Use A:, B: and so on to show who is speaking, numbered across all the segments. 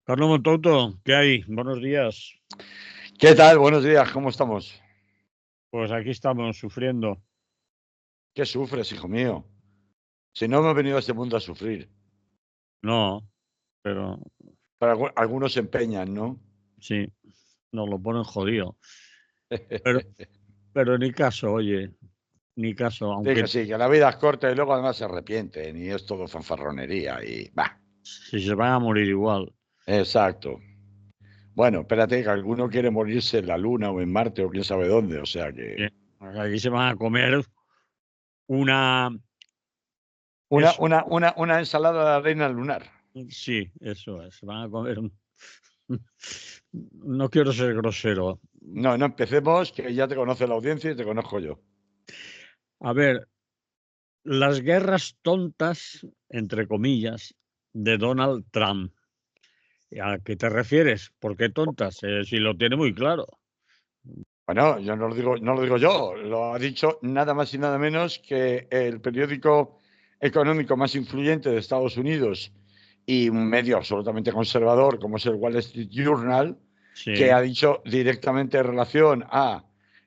A: Carlos Montouto, ¿qué hay? Buenos días.
B: ¿Qué tal? Buenos días, ¿cómo estamos?
A: Pues aquí estamos sufriendo.
B: ¿Qué sufres, hijo mío? Si no hemos venido a este mundo a sufrir,
A: No, pero
B: pero algunos se empeñan, ¿no?
A: sí, nos lo ponen jodido. Pero, pero ni caso, oye, ni caso, aunque
B: Sí, que la vida es corta y luego además se arrepienten y es todo fanfarronería y va.
A: si se van a morir igual.
B: Exacto. Bueno, espérate que alguno quiere morirse en la Luna o en Marte o quién sabe dónde, o sea que
A: Aquí se van a comer una...
B: una,
A: Es,
B: una, una, una ensalada de la reina lunar.
A: sí, eso es. Se van a comer No quiero ser grosero.
B: No, no empecemos, que ya te conoce la audiencia y te conozco yo.
A: A ver, las guerras tontas, entre comillas, de Donald Trump. ¿A qué te refieres? ¿Por qué tontas? Si lo tiene muy claro.
B: Bueno, yo no lo digo yo, lo ha dicho nada más y nada menos que el periódico económico más influyente de Estados Unidos y un medio absolutamente conservador como es el Wall Street Journal, que
A: Sí.
B: ha dicho directamente en relación a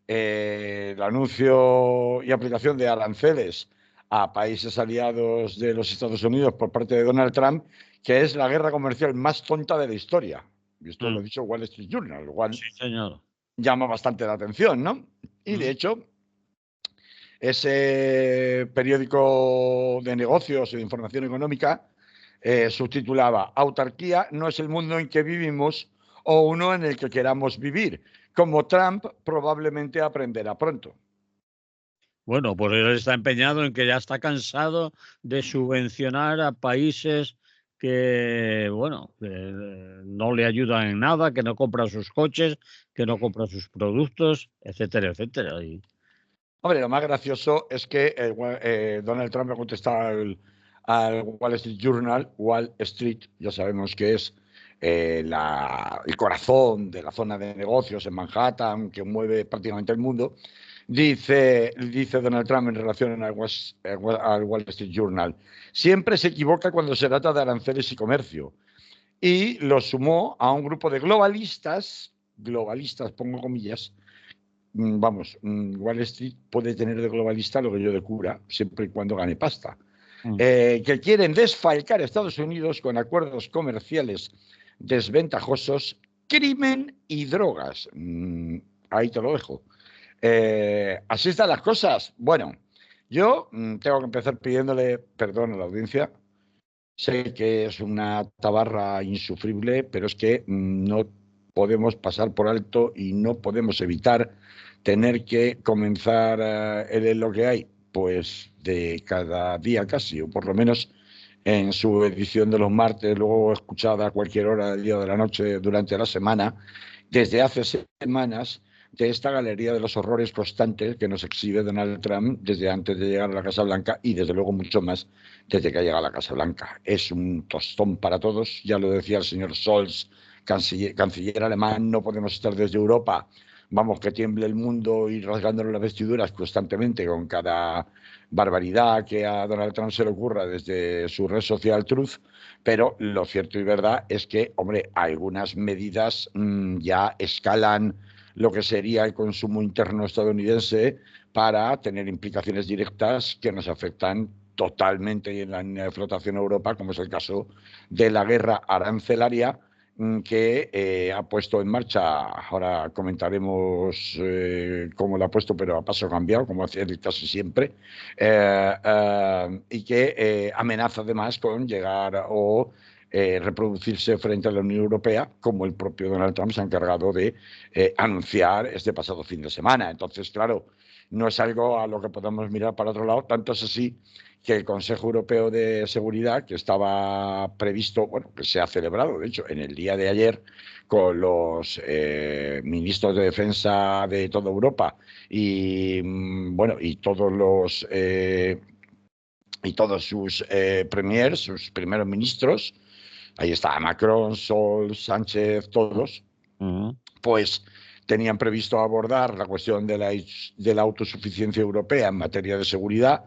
B: el anuncio y aplicación de aranceles a países aliados de los Estados Unidos por parte de Donald Trump, que es la guerra comercial más tonta de la historia. Y esto lo ha
A: Mm,
B: dicho Wall Street Journal, lo cual
A: sí, señor.
B: llama bastante la atención, ¿no? Y de
A: Mm.
B: hecho, ese periódico de negocios y de información económica subtitulaba Autarquía no es el mundo en que vivimos o uno en el que queramos vivir, como Trump probablemente aprenderá pronto.
A: Bueno, pues él está empeñado en que ya está cansado de subvencionar a países que, bueno, que no le ayudan en nada, que no compran sus coches, que no compran sus productos, etcétera, etcétera.
B: Hombre, lo más gracioso es que Donald Trump ha contestado al Wall Street Journal, Wall Street, ya sabemos que es el corazón de la zona de negocios en Manhattan, que mueve prácticamente el mundo. Dice Donald Trump en relación al Wall Street Journal, siempre se equivoca cuando se trata de aranceles y comercio. Y lo sumó a un grupo de globalistas pongo comillas, vamos, Wall Street puede tener de globalista lo que yo de cura, siempre y cuando gane pasta,
A: Mm.
B: que quieren desfalcar a Estados Unidos con acuerdos comerciales desventajosos, crimen y drogas. Ahí te lo dejo. Así están las cosas. Bueno, yo tengo que empezar pidiéndole perdón a la audiencia. Sé que es una tabarra insufrible, pero es que no podemos pasar por alto y no podemos evitar tener que comenzar en lo que hay, pues de cada día casi, o por lo menos en su edición de los martes, luego escuchada a cualquier hora del día o de la noche durante la semana, desde hace semanas, de esta galería de los horrores constantes que nos exhibe Donald Trump desde antes de llegar a la Casa Blanca y desde luego mucho más desde que ha llegado a la Casa Blanca. Es un tostón para todos, ya lo decía el señor Scholz, canciller alemán, no podemos estar desde Europa, vamos, que tiemble el mundo y rasgándonos las vestiduras constantemente con cada barbaridad que a Donald Trump se le ocurra desde su red social Truth, pero lo cierto y verdad es que, hombre, algunas medidas ya escalan lo que sería el consumo interno estadounidense para tener implicaciones directas que nos afectan totalmente en la línea de flotación a Europa, como es el caso de la guerra arancelaria que ha puesto en marcha, ahora comentaremos cómo la ha puesto, pero a paso cambiado, como hace casi siempre, y que amenaza además con llegar o reproducirse frente a la Unión Europea, como el propio Donald Trump se ha encargado de anunciar este pasado fin de semana. Entonces, claro, no es algo a lo que podamos mirar para otro lado, tanto es así que el Consejo Europeo de Seguridad, que estaba previsto, bueno, que se ha celebrado, de hecho, en el día de ayer, con los ministros de defensa de toda Europa y, bueno, y todos sus premiers, sus primeros ministros, ahí está Macron, Scholz, Sánchez, todos,
A: Mm.
B: pues tenían previsto abordar la cuestión de la autosuficiencia europea en materia de seguridad,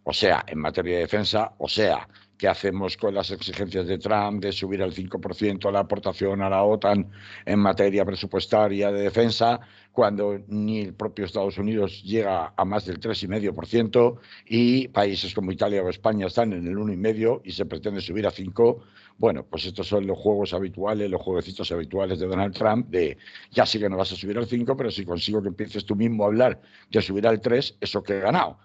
B: o sea, en materia de defensa, o sea, ¿Qué hacemos con las exigencias de Trump de subir al 5% la aportación a la OTAN en materia presupuestaria de defensa, cuando ni el propio Estados Unidos llega a más del 3,5% y países como Italia o España están en el 1,5% y se pretende subir a 5%? Bueno, pues estos son los juegos habituales, los jueguecitos habituales de Donald Trump, de ya sí que no vas a subir al 5%, pero si consigo que empieces tú mismo a hablar de subir al 3%, eso que he ganado.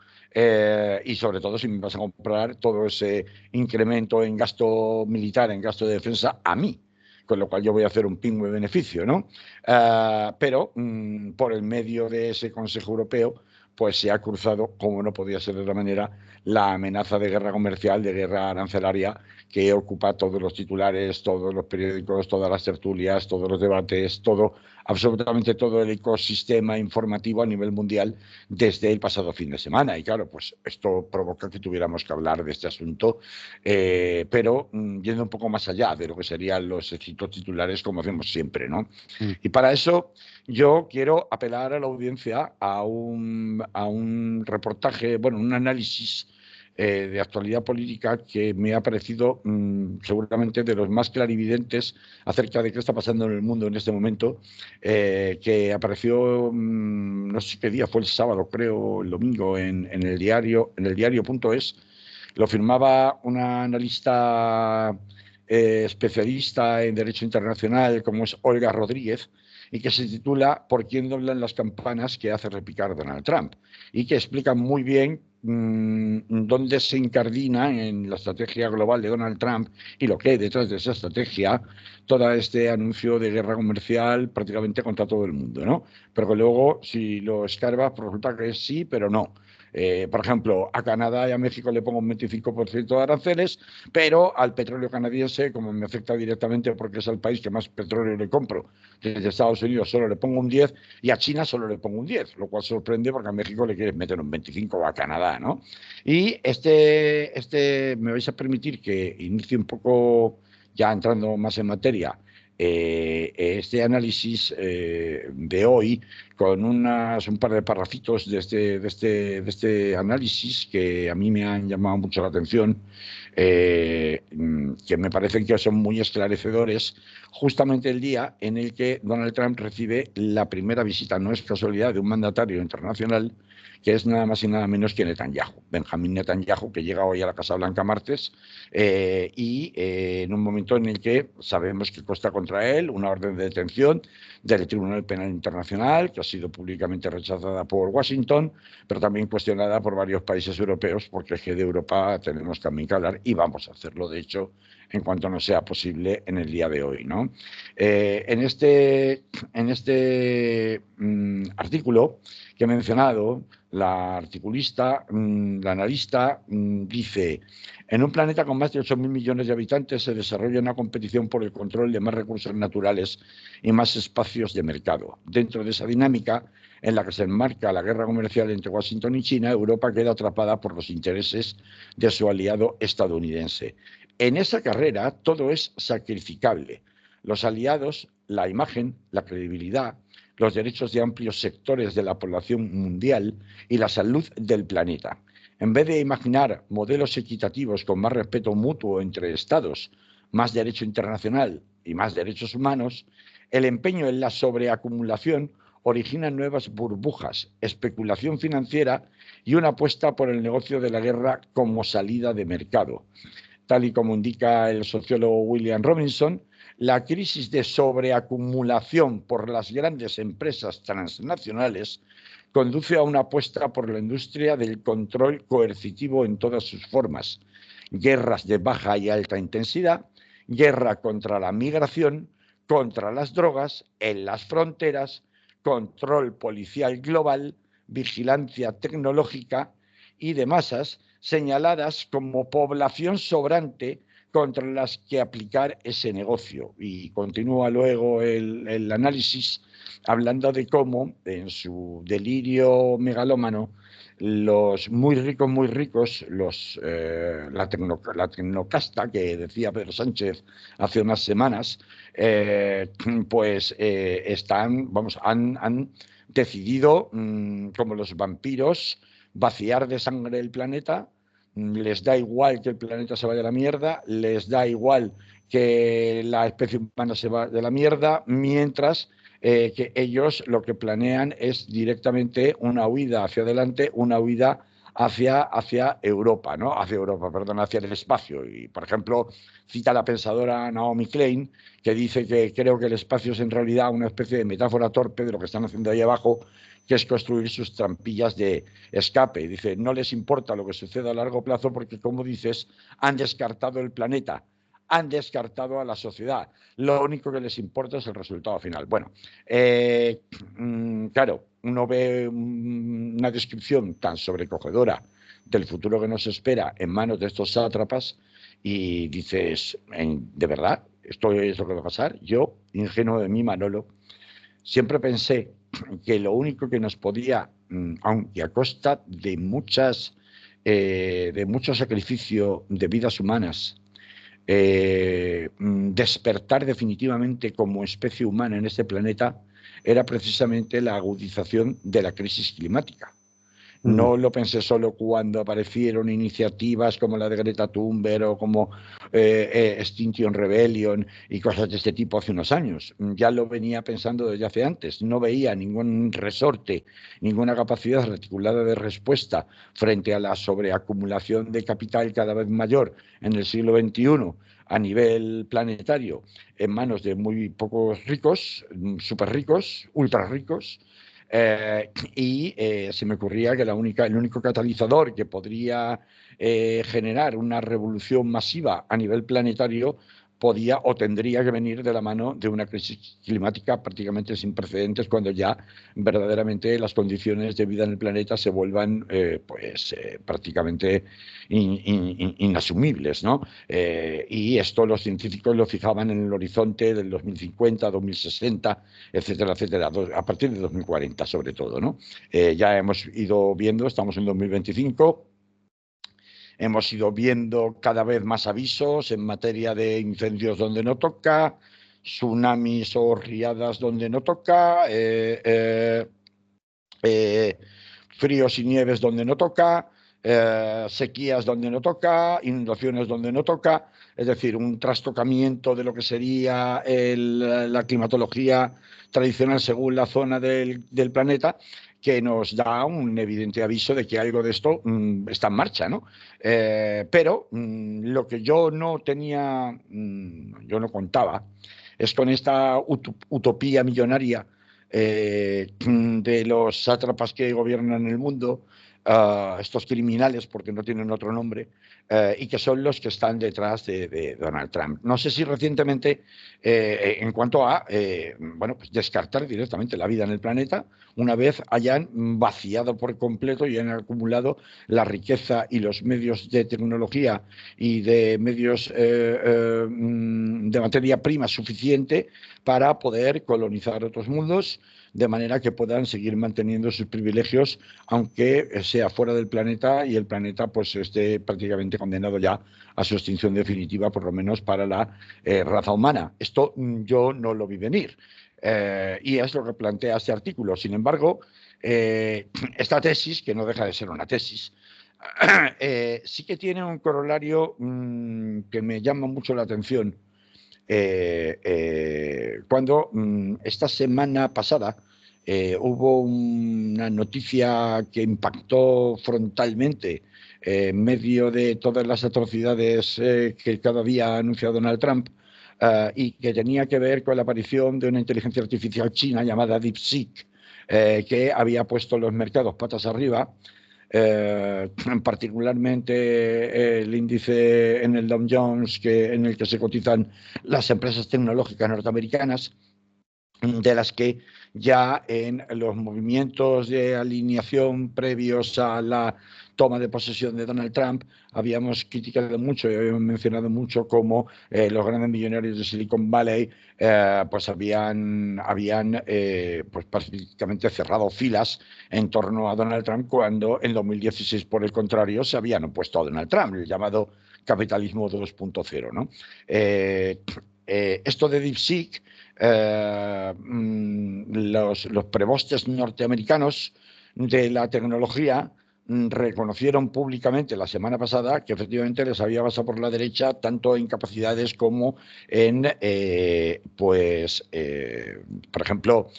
B: Y sobre todo si me vas a comprar todo ese incremento en gasto militar, en gasto de defensa, a mí, con lo cual yo voy a hacer un pingüe beneficio, ¿no? Pero por el medio de ese Consejo Europeo, pues se ha cruzado, como no podía ser de otra manera, la amenaza de guerra comercial, de guerra arancelaria, que ocupa todos los titulares, todos los periódicos, todas las tertulias, todos los debates, todo, absolutamente todo el ecosistema informativo a nivel mundial desde el pasado fin de semana. Y claro, pues esto provoca que tuviéramos que hablar de este asunto, pero yendo un poco más allá de lo que serían los éxitos titulares, como hacemos siempre, ¿no?
A: Mm.
B: Y para eso yo quiero apelar a la audiencia a un reportaje, bueno, un análisis de actualidad política que me ha parecido seguramente de los más clarividentes acerca de qué está pasando en el mundo en este momento, que apareció, no sé qué día, fue el sábado, creo, el domingo, en el diario.es. Lo firmaba una analista especialista en Derecho Internacional, como es Olga Rodríguez, y que se titula ¿Por quién doblan las campanas que hace repicar Donald Trump? Y que explica muy bien dónde se incardina en la estrategia global de Donald Trump y lo que hay detrás de esa estrategia, todo este anuncio de guerra comercial prácticamente contra todo el mundo, ¿no? Pero que luego, si lo escarbas, pues resulta que sí, pero no. Por ejemplo, a Canadá y a México le pongo un 25% de aranceles, pero al petróleo canadiense, como me afecta directamente porque es el país que más petróleo le compro, desde Estados Unidos solo le pongo un 10 y a China solo le pongo un 10, lo cual sorprende porque a México le quieres meter un 25 o a Canadá, ¿no? Y me vais a permitir que inicie un poco, ya entrando más en materia, este análisis de hoy con un par de parrafitos de este análisis que a mí me han llamado mucho la atención, que me parecen que son muy esclarecedores, justamente el día en el que Donald Trump recibe la primera visita, no es casualidad, de un mandatario internacional, que es nada más y nada menos que Netanyahu, Benjamín Netanyahu, que llega hoy a la Casa Blanca martes, en un momento en el que sabemos que consta contra él una orden de detención del Tribunal Penal Internacional, que ha sido públicamente rechazada por Washington, pero también cuestionada por varios países europeos, porque es que de Europa tenemos también que hablar y vamos a hacerlo, de hecho, en cuanto nos sea posible en el día de hoy, ¿no? En este artículo que he mencionado, la articulista, la analista, dice: en un planeta con más de 8.000 millones de habitantes se desarrolla una competición por el control de más recursos naturales y más espacios de mercado. Dentro de esa dinámica en la que se enmarca la guerra comercial entre Washington y China, Europa queda atrapada por los intereses de su aliado estadounidense. En esa carrera todo es sacrificable. Los aliados, la imagen, la credibilidad, los derechos de amplios sectores de la población mundial y la salud del planeta. En vez de imaginar modelos equitativos con más respeto mutuo entre Estados, más derecho internacional y más derechos humanos, el empeño en la sobreacumulación origina nuevas burbujas, especulación financiera y una apuesta por el negocio de la guerra como salida de mercado. Tal y como indica el sociólogo William Robinson, la crisis de sobreacumulación por las grandes empresas transnacionales conduce a una apuesta por la industria del control coercitivo en todas sus formas: guerras de baja y alta intensidad, guerra contra la migración, contra las drogas, en las fronteras, control policial global, vigilancia tecnológica y de masas, señaladas como población sobrante contra las que aplicar ese negocio. Y continúa luego el análisis hablando de cómo, en su delirio megalómano, los muy ricos, la tecnocasta que decía Pedro Sánchez hace unas semanas, pues han decidido, como los vampiros, vaciar de sangre el planeta, les da igual que el planeta se vaya a la mierda, les da igual que la especie humana se va de la mierda, mientras que ellos lo que planean es directamente una huida hacia adelante, una huida hacia Europa, ¿no? Hacia Europa, perdón, hacia el espacio. Y, por ejemplo, cita la pensadora Naomi Klein, que dice que creo que el espacio es en realidad una especie de metáfora torpe de lo que están haciendo ahí abajo, que es construir sus trampillas de escape. Dice, no les importa lo que suceda a largo plazo porque, como dices, han descartado el planeta, han descartado a la sociedad. Lo único que les importa es el resultado final. Bueno, claro, uno ve una descripción tan sobrecogedora del futuro que nos espera en manos de estos sátrapas y dices, ¿de verdad esto es lo que va a pasar? Yo, ingenuo de mí, Manolo, siempre pensé que lo único que nos podía, aunque a costa de mucho sacrificio de vidas humanas, despertar definitivamente como especie humana en este planeta, era precisamente la agudización de la crisis climática. No lo pensé solo cuando aparecieron iniciativas como la de Greta Thunberg o como Extinction Rebellion y cosas de este tipo hace unos años. Ya lo venía pensando desde hace antes. No veía ningún resorte, ninguna capacidad articulada de respuesta frente a la sobreacumulación de capital cada vez mayor en el siglo XXI a nivel planetario en manos de muy pocos ricos, súper ricos, ultra ricos. Se me ocurría que el único catalizador que podría generar una revolución masiva a nivel planetario podía o tendría que venir de la mano de una crisis climática prácticamente sin precedentes, cuando ya verdaderamente las condiciones de vida en el planeta se vuelvan prácticamente inasumibles, ¿no? Y esto los científicos lo fijaban en el horizonte del 2050, 2060, etcétera, etcétera, a partir de 2040 sobre todo, ¿no? Ya hemos ido viendo, estamos en 2025, hemos ido viendo cada vez más avisos en materia de incendios donde no toca, tsunamis o riadas donde no toca, fríos y nieves donde no toca, sequías donde no toca, inundaciones donde no toca, es decir, un trastocamiento de lo que sería la climatología tradicional según la zona del planeta, que nos da un evidente aviso de que algo de esto está en marcha, ¿no? Pero lo que yo no tenía, yo no contaba, es con esta utopía millonaria de los sátrapas que gobiernan el mundo, estos criminales, porque no tienen otro nombre, y que son los que están detrás de Donald Trump. No sé si recientemente, en cuanto a pues descartar directamente la vida en el planeta, una vez hayan vaciado por completo y han acumulado la riqueza y los medios de tecnología y de medios de materia prima suficiente para poder colonizar otros mundos, de manera que puedan seguir manteniendo sus privilegios, aunque sea fuera del planeta y el planeta pues esté prácticamente condenado ya a su extinción definitiva, por lo menos para la raza humana. Esto yo no lo vi venir. Y es lo que plantea este artículo. Sin embargo, esta tesis, que no deja de ser una tesis, sí que tiene un corolario que me llama mucho la atención. Cuando esta semana pasada hubo una noticia que impactó frontalmente en medio de todas las atrocidades que cada día ha anunciado Donald Trump, y que tenía que ver con la aparición de una inteligencia artificial china llamada DeepSeek, que había puesto los mercados patas arriba. Particularmente el índice en el Dow Jones, en el que se cotizan las empresas tecnológicas norteamericanas, de las que ya en los movimientos de alineación previos a la toma de posesión de Donald Trump habíamos criticado mucho y habíamos mencionado mucho cómo los grandes millonarios de Silicon Valley pues habían pues prácticamente cerrado filas en torno a Donald Trump, cuando en 2016, por el contrario, se habían opuesto a Donald Trump, el llamado capitalismo 2.0, ¿no? Esto de DeepSeek, los prebostes norteamericanos de la tecnología reconocieron públicamente la semana pasada que efectivamente les había pasado por la derecha tanto en capacidades como en, por ejemplo,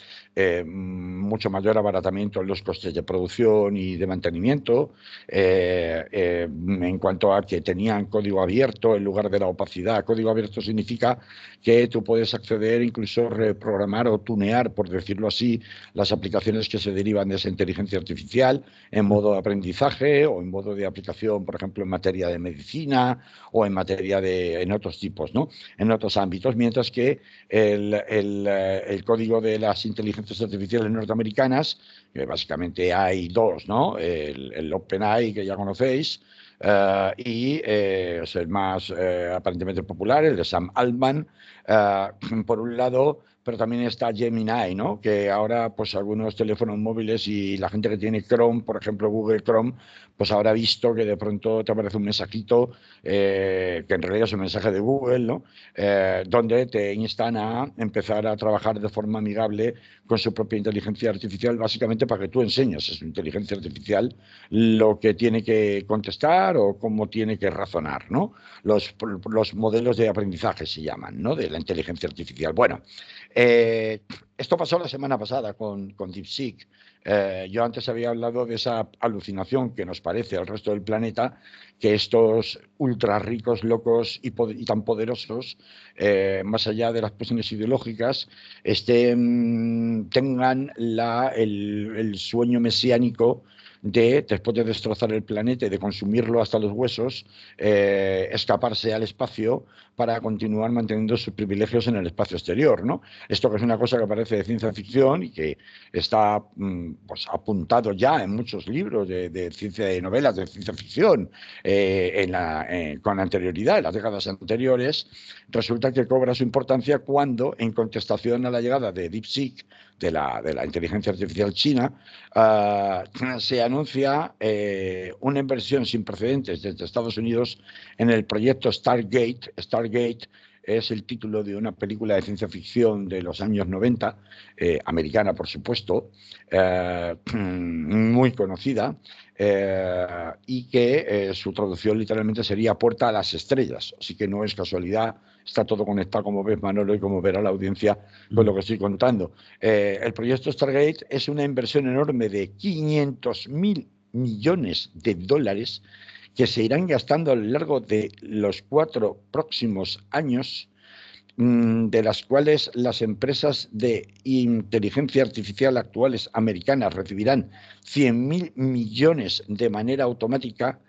B: mucho mayor abaratamiento en los costes de producción y de mantenimiento, en cuanto a que tenían código abierto en lugar de la opacidad. Código abierto significa que tú puedes acceder, incluso reprogramar o tunear, por decirlo así, las aplicaciones que se derivan de esa inteligencia artificial en modo de aprendizaje o en modo de aplicación, por ejemplo, en materia de medicina o en materia en otros tipos, ¿no? En otros ámbitos, mientras que el código de las inteligencias artificiales norteamericanas, que básicamente hay dos, ¿no? El OpenAI, que ya conocéis, es el más aparentemente popular, el de Sam Altman, por un lado, pero también está Gemini, ¿no? Que ahora, pues algunos teléfonos móviles y la gente que tiene Chrome, por ejemplo, Google Chrome, pues habrá visto que de pronto te aparece un mensajito, que en realidad es un mensaje de Google, ¿no? Donde te instan a empezar a trabajar de forma amigable con su propia inteligencia artificial, básicamente para que tú enseñes a su inteligencia artificial lo que tiene que contestar o cómo tiene que razonar, ¿no? Los modelos de aprendizaje se llaman, ¿no? De la inteligencia artificial. Bueno, esto pasó la semana pasada con DeepSeek. Yo antes había hablado de esa alucinación que nos parece al resto del planeta, que estos ultra ricos, locos y tan poderosos, más allá de las cuestiones ideológicas, tengan el sueño mesiánico de, después de destrozar el planeta y de consumirlo hasta los huesos, escaparse al espacio para continuar manteniendo sus privilegios en el espacio exterior, ¿no? Esto que es una cosa que parece de ciencia ficción y que está pues, apuntado ya en muchos libros de ciencia, de novelas de ciencia ficción, con anterioridad, en las décadas anteriores, resulta que cobra su importancia cuando, en contestación a la llegada de DeepSeek, de la inteligencia artificial china, se anuncia una inversión sin precedentes desde Estados Unidos en el proyecto Stargate. Stargate es el título de una película de ciencia ficción de los años 90, americana por supuesto, muy conocida, y que su traducción literalmente sería Puerta a las Estrellas. Así que no es casualidad, está todo conectado, como ves, Manolo, y como verá la audiencia con lo que estoy contando. El proyecto Stargate es una inversión enorme de 500.000 millones de dólares que se irán gastando a lo largo de los 4 próximos años, de las cuales las empresas de inteligencia artificial actuales americanas recibirán 100.000 millones de manera automática,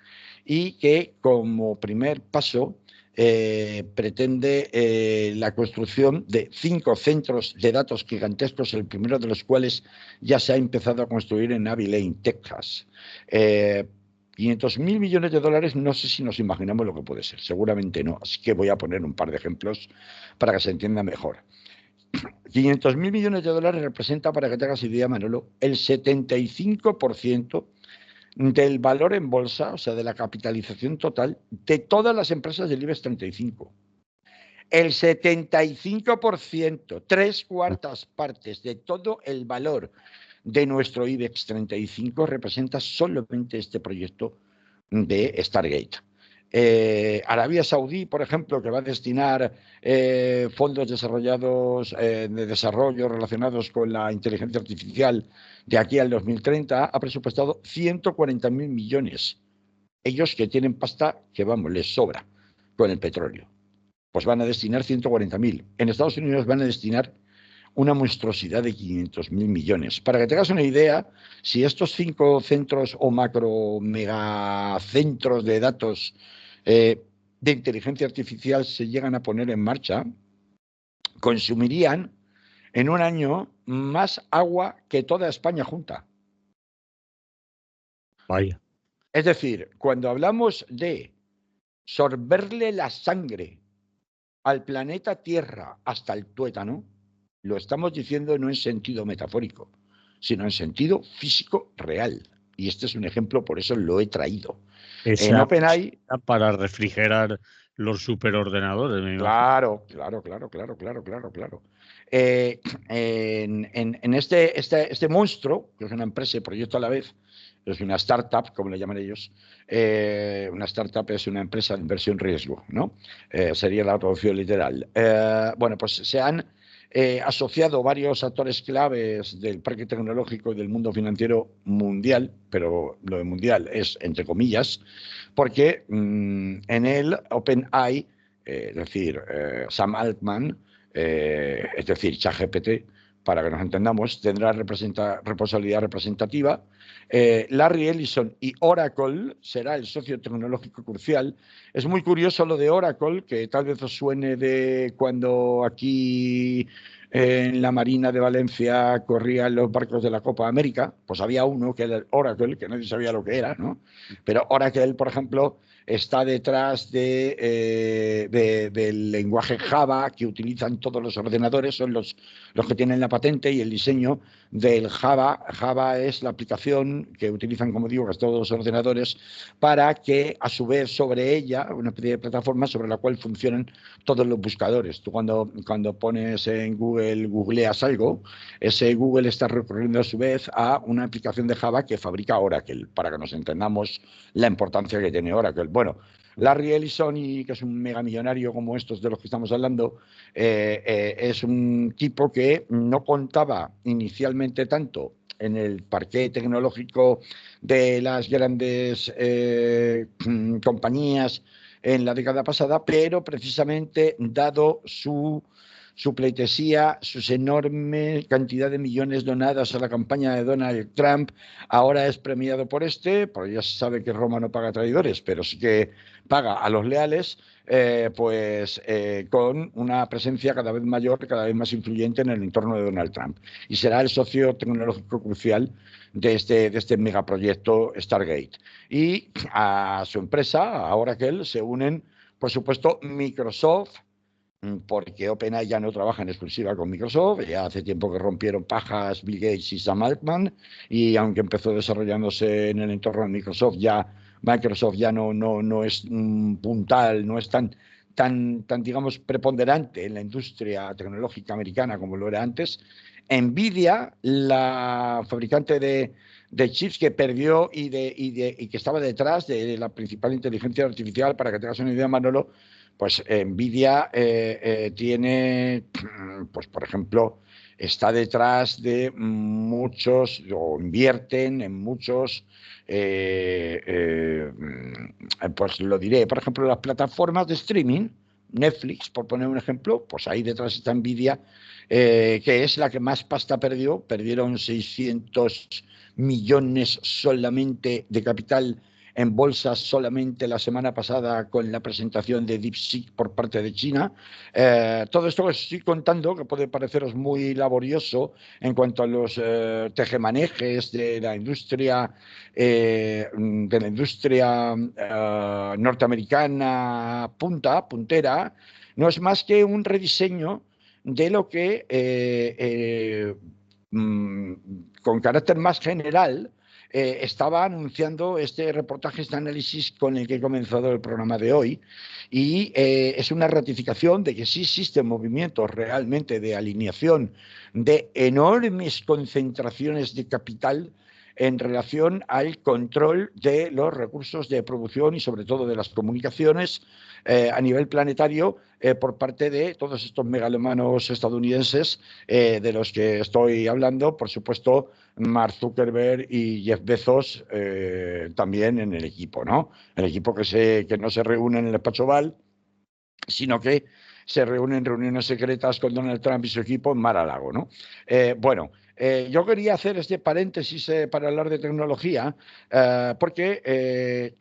B: y que como primer paso pretende la construcción de 5 centros de datos gigantescos, el primero de los cuales ya se ha empezado a construir en Abilene, Texas. 500.000 millones de dólares, no sé si nos imaginamos lo que puede ser, seguramente no, así que voy a poner un par de ejemplos para que se entienda mejor. 500.000 millones de dólares representa, para que te hagas idea, Manolo, el 75% del valor en bolsa, o sea, de la capitalización total de todas las empresas del IBEX 35. El 75%, 3/4 partes de todo el valor de nuestro IBEX 35 representa solamente este proyecto de Stargate. Arabia Saudí, por ejemplo, que va a destinar fondos desarrollados de desarrollo relacionados con la inteligencia artificial de aquí al 2030, ha presupuestado 140.000 millones. Ellos, que tienen pasta que, vamos, les sobra con el petróleo, pues van a destinar 140.000. En Estados Unidos van a destinar una monstruosidad de 500.000 millones. Para que tengas una idea, si estos 5 centros o macro megacentros de datos de inteligencia artificial se llegan a poner en marcha, consumirían en un año más agua que toda España junta.
A: Vaya.
B: Es decir, cuando hablamos de sorberle la sangre al planeta Tierra hasta el tuétano, lo estamos diciendo no en sentido metafórico, sino en sentido físico real. Y este es un ejemplo, por eso lo he traído. En
A: Esa
B: OpenAI,
A: para refrigerar los superordenadores, me imagino.
B: Claro, claro, claro, claro, claro, claro, claro. Eh, en este monstruo, que es una empresa y proyecto a la vez, es una startup, como le llaman ellos. Una startup es una empresa de inversión riesgo, ¿no? Sería la traducción literal. Bueno, pues se han asociado varios actores claves del parque tecnológico y del mundo financiero mundial, pero lo de mundial es entre comillas, porque en el OpenAI, es decir, Sam Altman, es decir, ChatGPT, para que nos entendamos, tendrá responsabilidad representativa. Larry Ellison y Oracle será el socio tecnológico crucial. Es muy curioso lo de Oracle, que tal vez os suene de cuando aquí en la Marina de Valencia corrían los barcos de la Copa América. Pues había uno que era el Oracle, que nadie sabía lo que era, ¿no? Pero Oracle, por ejemplo, está detrás del lenguaje Java que utilizan todos los ordenadores, son los que tienen la patente y el diseño del Java. Java es la aplicación que utilizan, como digo, todos los ordenadores para que, a su vez, sobre ella, una especie de plataforma sobre la cual funcionan todos los buscadores. Tú cuando pones en Google, googleas algo, ese Google está recurriendo a su vez a una aplicación de Java que fabrica Oracle, para que nos entendamos la importancia que tiene Oracle. Bueno, Larry Ellison, que es un megamillonario como estos de los que estamos hablando, es un tipo que no contaba inicialmente tanto en el parqué tecnológico de las grandes compañías en la década pasada, pero precisamente dado su pleitesía, sus enorme cantidad de millones donadas a la campaña de Donald Trump, ahora es premiado por porque ya se sabe que Roma no paga traidores, pero sí que paga a los leales, con una presencia cada vez mayor, cada vez más influyente en el entorno de Donald Trump. Y será el socio tecnológico crucial de este megaproyecto Stargate. Y a su empresa, a Oracle, se unen, por supuesto, Microsoft, porque OpenAI ya no trabaja en exclusiva con Microsoft, ya hace tiempo que rompieron pajas Bill Gates y Sam Altman, y aunque empezó desarrollándose en el entorno de Microsoft, Microsoft ya no es puntal, no es tan, digamos, preponderante en la industria tecnológica americana como lo era antes. Nvidia, la fabricante de chips que perdió y que estaba detrás de la principal inteligencia artificial, para que tengas una idea, Manolo, pues Nvidia tiene, pues por ejemplo, está detrás de muchos, o invierten en muchos, pues lo diré, por ejemplo, las plataformas de streaming, Netflix, por poner un ejemplo, pues ahí detrás está Nvidia, que es la que más pasta perdió. Perdieron 600 millones solamente de capital en bolsas solamente la semana pasada con la presentación de DeepSeek por parte de China. Todo esto que os estoy contando, que puede pareceros muy laborioso en cuanto a los tejemanejes de la industria norteamericana puntera, no es más que un rediseño de lo que con carácter más general estaba anunciando este reportaje, este análisis con el que he comenzado el programa de hoy, y es una ratificación de que sí existen movimientos realmente de alineación de enormes concentraciones de capital en relación al control de los recursos de producción y sobre todo de las comunicaciones a nivel planetario por parte de todos estos megalomanos estadounidenses de los que estoy hablando, por supuesto, Mark Zuckerberg y Jeff Bezos también en el equipo, ¿no? El equipo que no se reúne en el despacho Oval, sino que se reúnen en reuniones secretas con Donald Trump y su equipo en Mar-a-Lago, ¿no? Yo quería hacer este paréntesis para hablar de tecnología, porque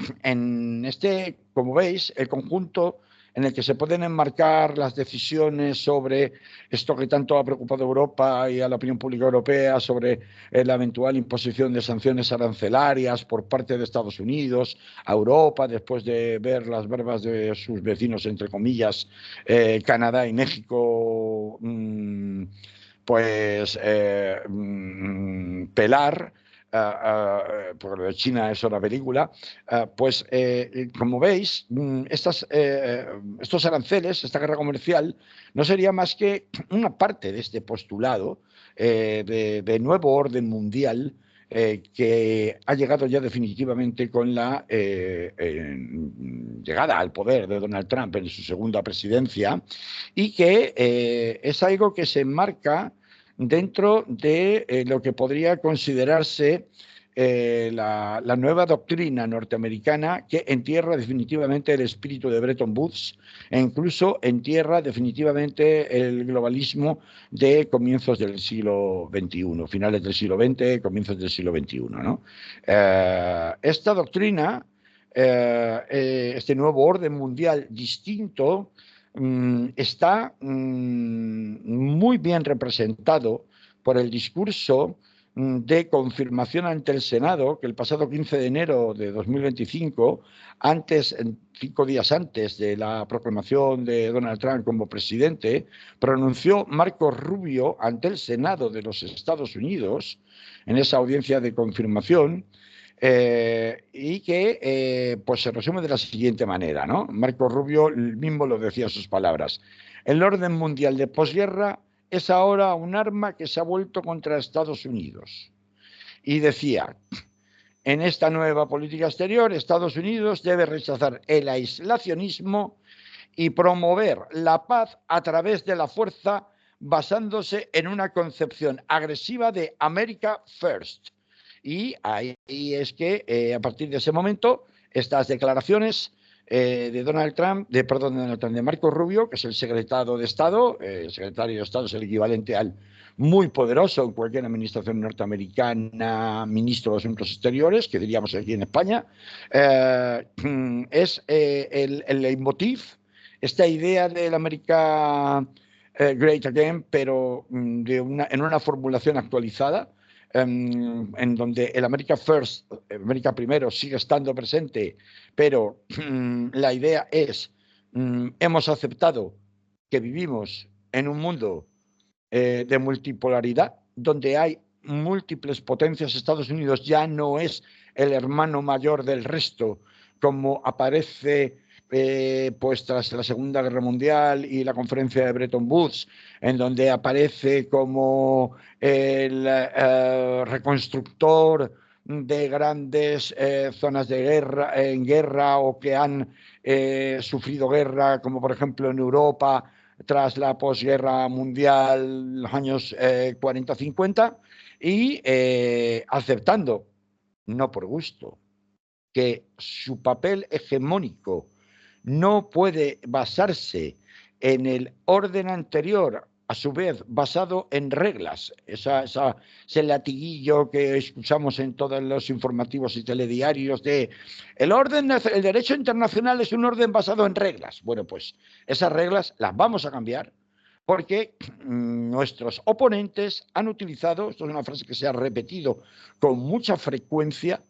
B: como veis, el conjunto en el que se pueden enmarcar las decisiones sobre esto que tanto ha preocupado a Europa y a la opinión pública europea, sobre la eventual imposición de sanciones arancelarias por parte de Estados Unidos a Europa, después de ver las barbas de sus vecinos, entre comillas, Canadá y México, pelar. porque lo de China es otra película, pues como veis, estos aranceles, esta guerra comercial, no sería más que una parte de este postulado de nuevo orden mundial que ha llegado ya definitivamente con la llegada al poder de Donald Trump en su segunda presidencia, y que es algo que se enmarca dentro de lo que podría considerarse la nueva doctrina norteamericana, que entierra definitivamente el espíritu de Bretton Woods e incluso entierra definitivamente el globalismo de comienzos del siglo XXI, finales del siglo XX, comienzos del siglo XXI, ¿no? Esta doctrina, este nuevo orden mundial distinto, está muy bien representado por el discurso de confirmación ante el Senado que el pasado 15 de enero de 2025, 5 días antes de la proclamación de Donald Trump como presidente, pronunció Marco Rubio ante el Senado de los Estados Unidos en esa audiencia de confirmación. Y que pues se resume de la siguiente manera, ¿no? Marco Rubio mismo lo decía en sus palabras: el orden mundial de posguerra es ahora un arma que se ha vuelto contra Estados Unidos. Y decía: en esta nueva política exterior, Estados Unidos debe rechazar el aislacionismo y promover la paz a través de la fuerza, basándose en una concepción agresiva de America First. Y ahí es que a partir de ese momento, estas declaraciones de Donald Trump, de Marco Rubio, que es el secretario de Estado, el secretario de Estado es el equivalente al muy poderoso en cualquier administración norteamericana, ministro de Asuntos Exteriores, que diríamos aquí en España, es el leitmotiv, esta idea del America Great Again, pero en una formulación actualizada, en donde el America First, América primero, sigue estando presente, pero la idea es, hemos aceptado que vivimos en un mundo de multipolaridad, donde hay múltiples potencias. Estados Unidos ya no es el hermano mayor del resto, como aparece pues tras la Segunda Guerra Mundial y la conferencia de Bretton Woods, en donde aparece como el reconstructor de grandes zonas de guerra, en guerra, o que han sufrido guerra, como por ejemplo en Europa tras la posguerra mundial, los años 40-50, y aceptando, no por gusto, que su papel hegemónico no puede basarse en el orden anterior, a su vez basado en reglas, ese latiguillo que escuchamos en todos los informativos y telediarios de el derecho internacional es un orden basado en reglas. Bueno, pues esas reglas las vamos a cambiar, porque nuestros oponentes han utilizado, esto es una frase que se ha repetido con mucha frecuencia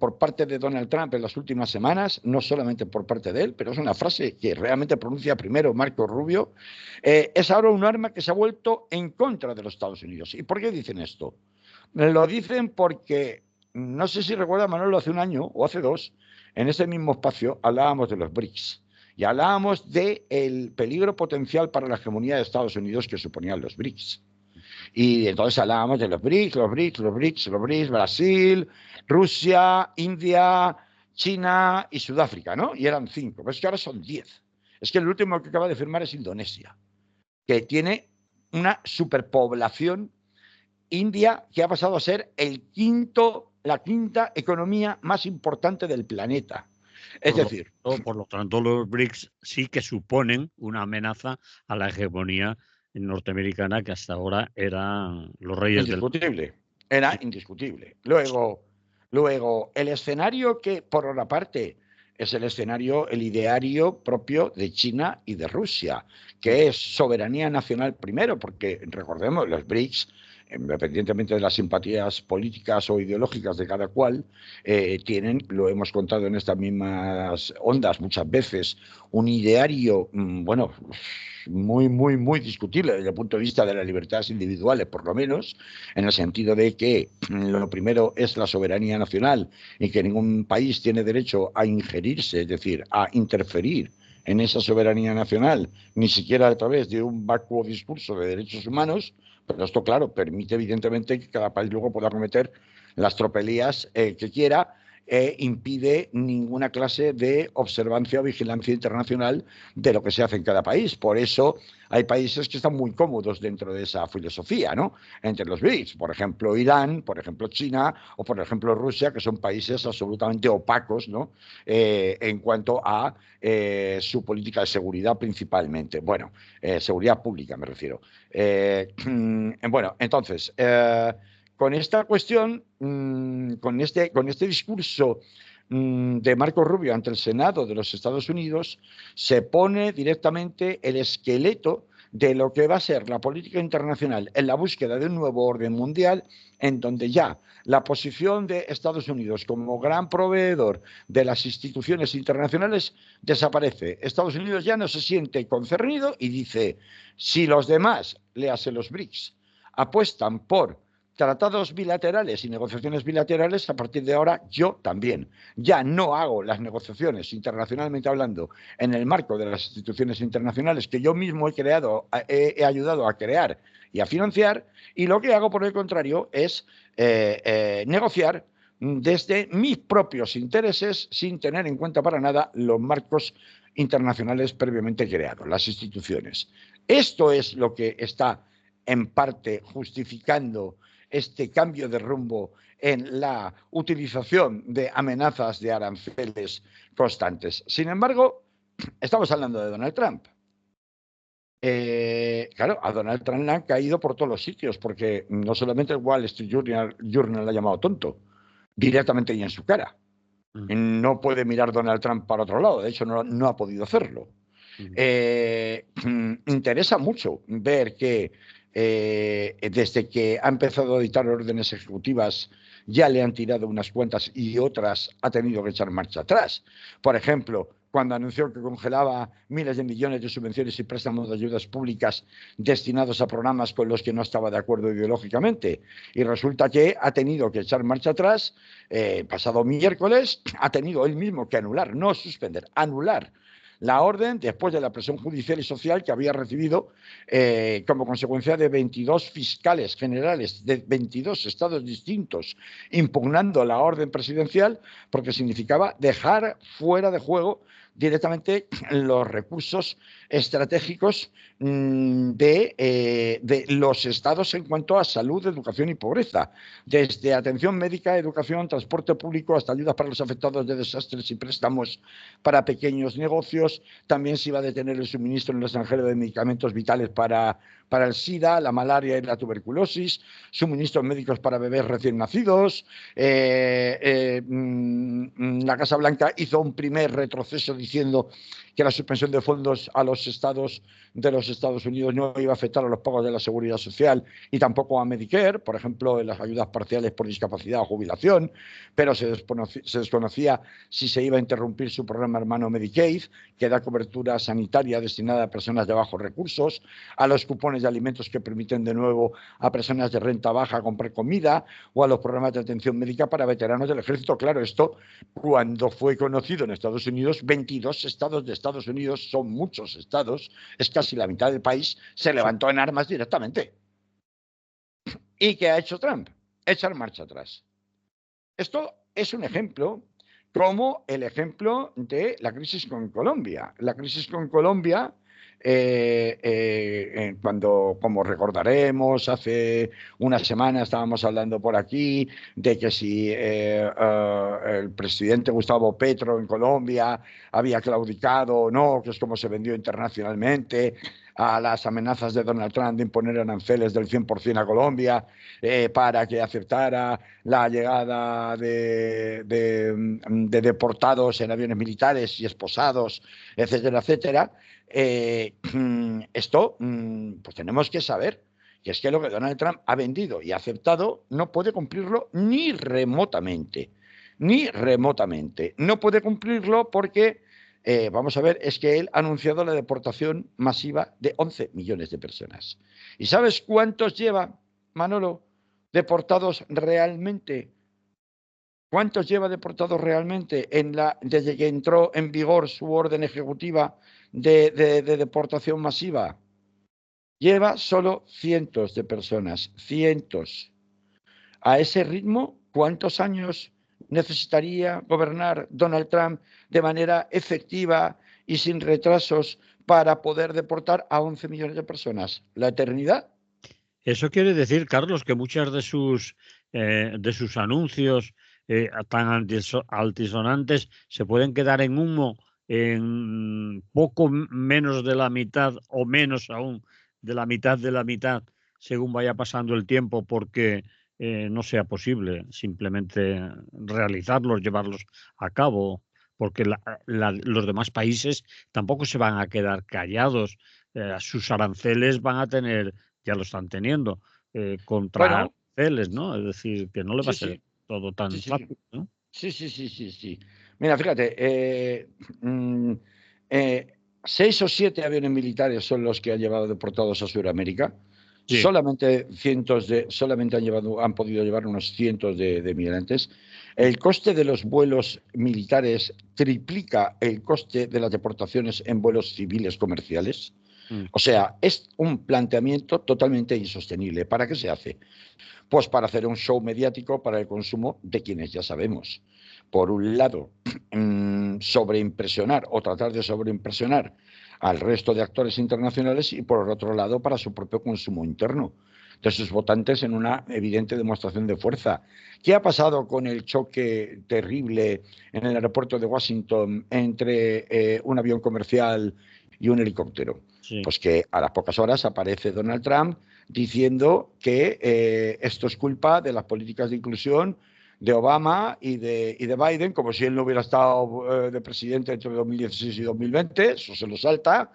B: por parte de Donald Trump en las últimas semanas, no solamente por parte de él, pero es una frase que realmente pronuncia primero Marco Rubio, es ahora un arma que se ha vuelto en contra de los Estados Unidos. ¿Y por qué dicen esto? Lo dicen porque, no sé si recuerda, Manolo, hace un año o hace dos, en ese mismo espacio hablábamos de los BRICS y hablábamos del peligro potencial para la hegemonía de Estados Unidos que suponían los BRICS. Y entonces hablábamos de los BRICS, Brasil, Rusia, India, China y Sudáfrica, ¿no? Y eran 5, pero es que ahora son 10. Es que el último que acaba de firmar es Indonesia, que tiene una superpoblación. India, que ha pasado a ser la quinta economía más importante del planeta. Es decir,
A: por lo tanto, los BRICS sí que suponen una amenaza a la hegemonía norteamericana, que hasta ahora eran los reyes
B: indiscutible. Era indiscutible. Luego, el escenario que, por una parte, es el ideario propio de China y de Rusia, que es soberanía nacional primero, porque recordemos, los BRICS independientemente de las simpatías políticas o ideológicas de cada cual, tienen, lo hemos contado en estas mismas ondas muchas veces, un ideario, bueno, muy discutible desde el punto de vista de las libertades individuales, por lo menos, en el sentido de que lo primero es la soberanía nacional y que ningún país tiene derecho a ingerirse, es decir, a interferir en esa soberanía nacional, ni siquiera a través de un vacuo discurso de derechos humanos, pero esto, claro, permite evidentemente que cada país luego pueda cometer las tropelías que quiera, impide ninguna clase de observancia o vigilancia internacional de lo que se hace en cada país. Por eso hay países que están muy cómodos dentro de esa filosofía, ¿no? Entre los BRICS, por ejemplo Irán, por ejemplo China o por ejemplo Rusia, que son países absolutamente opacos, ¿no? En cuanto a su política de seguridad principalmente. Bueno, seguridad pública me refiero. Bueno, entonces, con esta cuestión, con este discurso de Marco Rubio ante el Senado de los Estados Unidos, se pone directamente el esqueleto de lo que va a ser la política internacional en la búsqueda de un nuevo orden mundial, en donde ya la posición de Estados Unidos como gran proveedor de las instituciones internacionales desaparece. Estados Unidos ya no se siente concernido y dice, si los demás, léase los BRICS, apuestan por tratados bilaterales y negociaciones bilaterales, a partir de ahora yo también. Ya no hago las negociaciones internacionalmente hablando en el marco de las instituciones internacionales que yo mismo he creado, he ayudado a crear y a financiar, y lo que hago por el contrario es negociar desde mis propios intereses sin tener en cuenta para nada los marcos internacionales previamente creados, las instituciones. Esto es lo que está en parte justificando este cambio de rumbo en la utilización de amenazas de aranceles constantes. Sin embargo, estamos hablando de Donald Trump. Claro, a Donald Trump le han caído por todos los sitios, porque no solamente el Wall Street Journal le ha llamado tonto, directamente y en su cara. No puede mirar Donald Trump para otro lado, de hecho no ha podido hacerlo. Interesa mucho ver que desde que ha empezado a dictar órdenes ejecutivas ya le han tirado unas cuantas y otras ha tenido que echar marcha atrás. Por ejemplo, cuando anunció que congelaba miles de millones de subvenciones y préstamos de ayudas públicas destinados a programas con los que no estaba de acuerdo ideológicamente. Y resulta que ha tenido que echar marcha atrás. Pasado miércoles ha tenido él mismo que anular, no suspender, anular la orden después de la presión judicial y social que había recibido como consecuencia de 22 fiscales generales de 22 estados distintos impugnando la orden presidencial, porque significaba dejar fuera de juego directamente los recursos estratégicos de los estados en cuanto a salud, educación y pobreza, desde atención médica, educación, transporte público, hasta ayudas para los afectados de desastres y préstamos para pequeños negocios. También se iba a detener el suministro en el extranjero de medicamentos vitales para el SIDA, la malaria y la tuberculosis, suministros médicos para bebés recién nacidos. La Casa Blanca hizo un primer retroceso diciendo que la suspensión de fondos a los estados de los Estados Unidos no iba a afectar a los pagos de la seguridad social y tampoco a Medicare, por ejemplo, en las ayudas parciales por discapacidad o jubilación, pero se desconocía si se iba a interrumpir su programa hermano Medicaid, que da cobertura sanitaria destinada a personas de bajos recursos, a los cupones de alimentos que permiten de nuevo a personas de renta baja comprar comida, o a los programas de atención médica para veteranos del ejército. Claro, esto cuando fue conocido en Estados Unidos, 22 estados de Estados Unidos, son muchos estados, es casi la mitad del país, se levantó en armas directamente. ¿Y qué ha hecho Trump? Echar marcha atrás. Esto es un ejemplo, como el ejemplo de la crisis con Colombia. La crisis con Colombia, cuando, como recordaremos, hace una semana estábamos hablando por aquí de que si el presidente Gustavo Petro en Colombia había claudicado o no, que es como se vendió internacionalmente, a las amenazas de Donald Trump de imponer aranceles del 100% a Colombia para que aceptara la llegada de deportados en aviones militares y esposados, etcétera, etcétera. Esto, pues tenemos que saber que es que lo que Donald Trump ha vendido y ha aceptado no puede cumplirlo ni remotamente. Ni remotamente. No puede cumplirlo porque, vamos a ver, es que él ha anunciado la deportación masiva de 11 millones de personas. ¿Y sabes cuántos lleva, Manolo, deportados realmente? ¿Cuántos lleva deportados realmente desde que entró en vigor su orden ejecutiva de deportación masiva? Lleva solo cientos de personas, cientos. A ese ritmo, ¿cuántos años necesitaría gobernar Donald Trump de manera efectiva y sin retrasos para poder deportar a 11 millones de personas? ¿La eternidad?
A: Eso quiere decir, Carlos, que muchas de sus anuncios tan altisonantes se pueden quedar en humo en poco menos de la mitad o menos aún de la mitad según vaya pasando el tiempo porque no sea posible simplemente realizarlos, llevarlos a cabo, porque los demás países tampoco se van a quedar callados. Sus aranceles van a tener, ya lo están teniendo, contra
B: Bueno,
A: aranceles, ¿no? Es decir, que no le va a
B: sí,
A: ser
B: sí,
A: todo
B: sí,
A: tan
B: sí,
A: fácil, ¿no?
B: sí, sí, sí, sí, sí. Mira, fíjate, mm, eh, 6 o 7 aviones militares son los que han llevado deportados a Sudamérica.
A: Sí,
B: Solamente han podido llevar unos cientos de migrantes. El coste de los vuelos militares triplica el coste de las deportaciones en vuelos civiles comerciales.
A: mm,
B: O sea, es un planteamiento totalmente insostenible. ¿Para qué se hace? Pues para hacer un show mediático para el consumo de quienes ya sabemos. Por un lado, sobreimpresionar o tratar de sobreimpresionar al resto de actores internacionales y por otro lado para su propio consumo interno de sus votantes en una evidente demostración de fuerza. ¿Qué ha pasado con el choque terrible en el aeropuerto de Washington entre un avión comercial y un helicóptero?
A: sí.
B: Pues que a las pocas horas aparece Donald Trump diciendo que esto es culpa de las políticas de inclusión de Obama y de Biden, como si él no hubiera estado de presidente entre 2016 y 2020, eso se lo salta,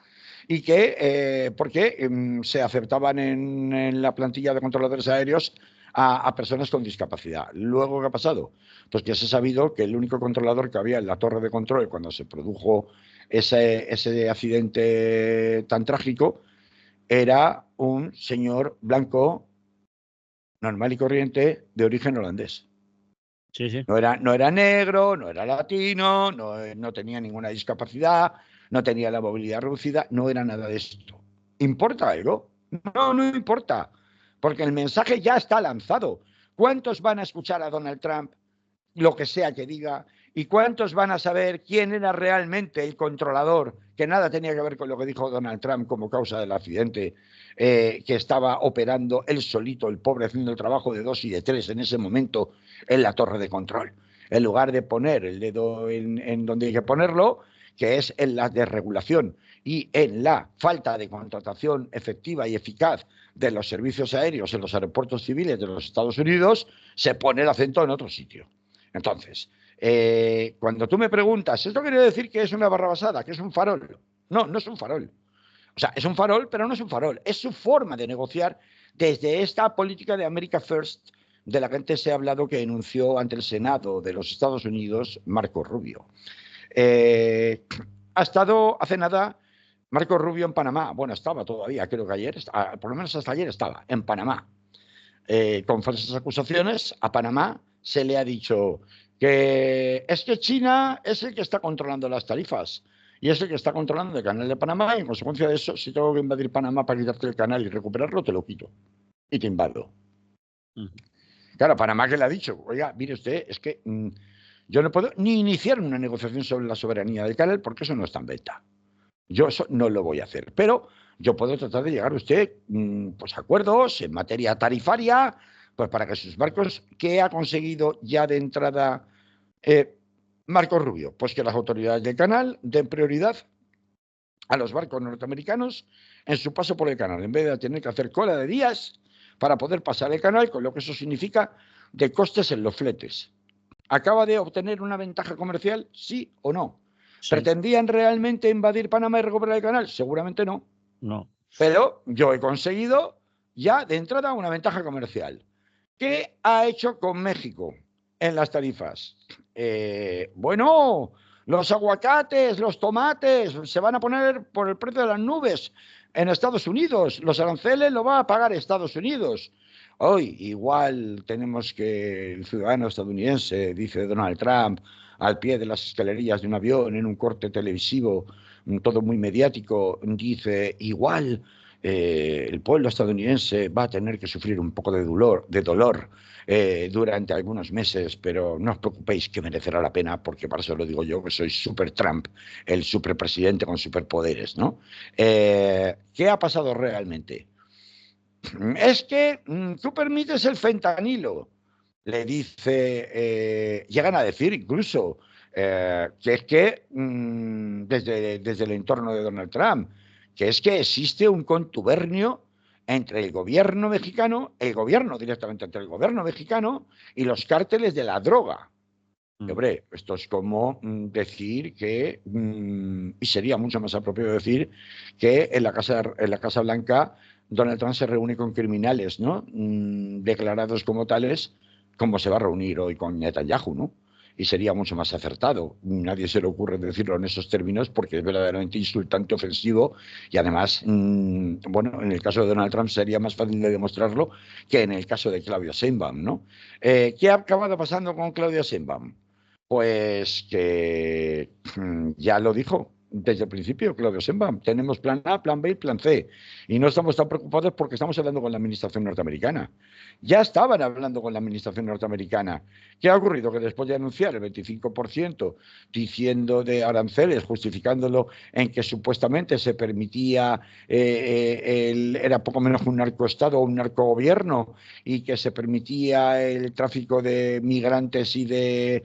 B: y que porque se aceptaban en la plantilla de controladores aéreos a personas con discapacidad. Luego, ¿qué ha pasado? Pues que se ha sabido que el único controlador que había en la torre de control cuando se produjo ese accidente tan trágico era un señor blanco normal y corriente de origen holandés.
A: Sí, sí.
B: No era negro, no era latino, no tenía ninguna discapacidad, no tenía la movilidad reducida, no era nada de esto. ¿Importa algo? No, no importa, porque el mensaje ya está lanzado. ¿Cuántos van a escuchar a Donald Trump lo que sea que diga? ¿Y cuántos van a saber quién era realmente el controlador, que nada tenía que ver con lo que dijo Donald Trump como causa del accidente, que estaba operando él solito, el pobre, haciendo el trabajo de 2 y de 3 en ese momento en la torre de control? En lugar de poner el dedo en donde hay que ponerlo, que es en la desregulación y en la falta de contratación efectiva y eficaz de los servicios aéreos en los aeropuertos civiles de los Estados Unidos, se pone el acento en otro sitio. Entonces, cuando tú me preguntas, ¿esto quiere decir que es una barrabasada, que es un farol? No, no es un farol. O sea, es un farol, pero no es un farol. Es su forma de negociar desde esta política de America First de la que antes se ha hablado, que enunció ante el Senado de los Estados Unidos Marco Rubio. Ha estado hace nada Marco Rubio en Panamá. Bueno, estaba todavía, creo que ayer, por lo menos hasta ayer estaba en Panamá. Con falsas acusaciones, a Panamá se le ha dicho que es que China es el que está controlando las tarifas y es el que está controlando el canal de Panamá y en consecuencia de eso, si tengo que invadir Panamá para quitarte el canal y recuperarlo, te lo quito y te invado.
A: Mm.
B: Claro, Panamá que le ha dicho, oiga, mire usted, es que yo no puedo ni iniciar una negociación sobre la soberanía del canal porque eso no está en venta. Yo eso no lo voy a hacer, pero yo puedo tratar de llegar a usted pues acuerdos en materia tarifaria, pues para que sus barcos, ¿qué ha conseguido ya de entrada Marco Rubio? Pues que las autoridades del canal den prioridad a los barcos norteamericanos en su paso por el canal, en vez de tener que hacer cola de días para poder pasar el canal, con lo que eso significa de costes en los fletes. ¿Acaba de obtener una ventaja comercial? ¿Sí o no?
A: Sí,
B: ¿Pretendían realmente invadir Panamá y recuperar el canal? Seguramente no.
A: no.
B: Pero yo he conseguido ya de entrada una ventaja comercial. ¿Qué ha hecho con México en las tarifas? Bueno, los aguacates, los tomates se van a poner por el precio de las nubes en Estados Unidos. Los aranceles lo va a pagar Estados Unidos. Hoy igual tenemos que el ciudadano estadounidense, dice Donald Trump, al pie de las escalerillas de un avión, en un corte televisivo, todo muy mediático, dice igual el pueblo estadounidense va a tener que sufrir un poco de dolor durante algunos meses, pero no os preocupéis que merecerá la pena, porque para eso lo digo yo, que soy super Trump, el superpresidente con superpoderes, ¿no? ¿Qué ha pasado realmente? Es que tú permites el fentanilo, le dice, llegan a decir incluso que es que desde el entorno de Donald Trump, que es que existe un contubernio entre el gobierno mexicano, el gobierno directamente entre el gobierno mexicano y los cárteles de la droga. Y, hombre, esto es como decir que, y sería mucho más apropiado decir que en la Casa Blanca Donald Trump se reúne con criminales, ¿no? Declarados como tales, como se va a reunir hoy con Netanyahu, ¿no? Y sería mucho más acertado. Nadie se le ocurre decirlo en esos términos porque es verdaderamente insultante, ofensivo y además, bueno, en el caso de Donald Trump sería más fácil de demostrarlo que en el caso de Claudia Sheinbaum, ¿no? ¿Qué ha acabado pasando con Claudia Sheinbaum? Pues que ya lo dijo desde el principio Claudio Sheinbaum, tenemos plan A, plan B y plan C. Y no estamos tan preocupados porque estamos hablando con la administración norteamericana. Ya estaban hablando con la administración norteamericana. ¿Qué ha ocurrido? Que después de anunciar el 25% diciendo de aranceles, justificándolo en que supuestamente se permitía, era poco menos que un narcoestado o un narcogobierno y que se permitía el tráfico de migrantes y de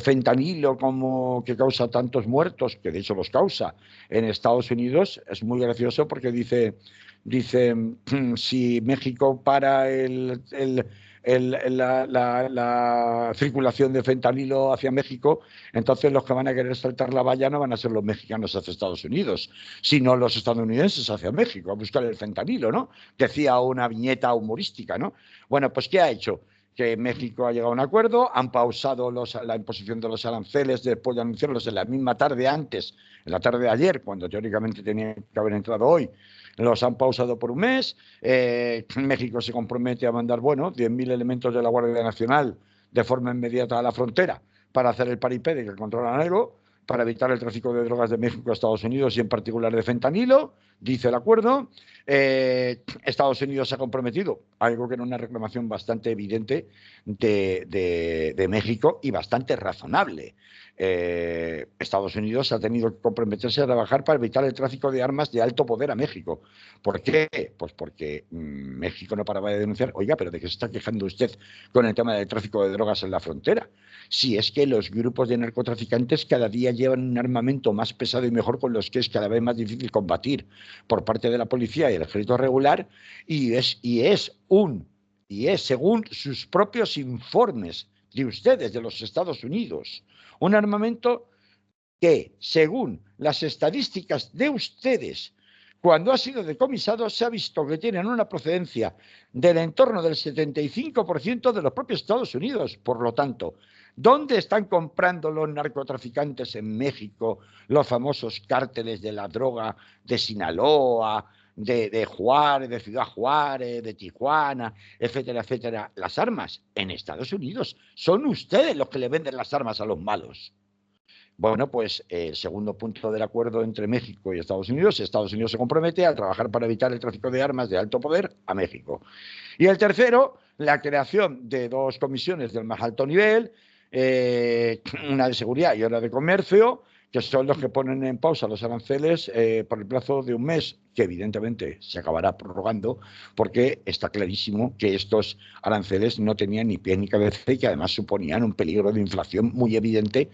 B: fentanilo como que causa tantos muertos, que de hecho los causa en Estados Unidos, es muy gracioso porque dice si México para la circulación de fentanilo hacia México, entonces los que van a querer saltar la valla no van a ser los mexicanos hacia Estados Unidos, sino los estadounidenses hacia México a buscar el fentanilo, ¿no? Decía una viñeta humorística, ¿no? Bueno, pues ¿qué ha hecho? Que México ha llegado a un acuerdo, han pausado la imposición de los aranceles después de anunciarlos en la misma tarde antes, en la tarde de ayer, cuando teóricamente tenían que haber entrado hoy, los han pausado por un mes. México se compromete a mandar, bueno, 10.000 elementos de la Guardia Nacional de forma inmediata a la frontera para hacer el paripé de que controlan algo, para evitar el tráfico de drogas de México a Estados Unidos y en particular de fentanilo, dice el acuerdo. Estados Unidos se ha comprometido, algo que era una reclamación bastante evidente de México y bastante razonable. Estados Unidos ha tenido que comprometerse a trabajar para evitar el tráfico de armas de alto poder a México. ¿Por qué? Pues porque México no paraba de denunciar, oiga, pero ¿de qué se está quejando usted con el tema del tráfico de drogas en la frontera? Si es que los grupos de narcotraficantes cada día llevan un armamento más pesado y mejor con los que es cada vez más difícil combatir por parte de la policía y el ejército regular, y es según sus propios informes de ustedes, de los Estados Unidos, un armamento que, según las estadísticas de ustedes, cuando ha sido decomisado, se ha visto que tienen una procedencia del entorno del 75% de los propios Estados Unidos. Por lo tanto, ¿dónde están comprando los narcotraficantes en México, los famosos cárteles de la droga de Sinaloa, de Juárez, de Ciudad Juárez, de Tijuana, etcétera, etcétera? Las armas en Estados Unidos. Son ustedes los que le venden las armas a los malos. Bueno, pues el segundo punto del acuerdo entre México y Estados Unidos se compromete a trabajar para evitar el tráfico de armas de alto poder a México. Y el tercero, la creación de dos comisiones del más alto nivel, una de seguridad y otra de comercio, que son los que ponen en pausa los aranceles por el plazo de un mes, que evidentemente se acabará prorrogando, porque está clarísimo que estos aranceles no tenían ni pie ni cabeza y que además suponían un peligro de inflación muy evidente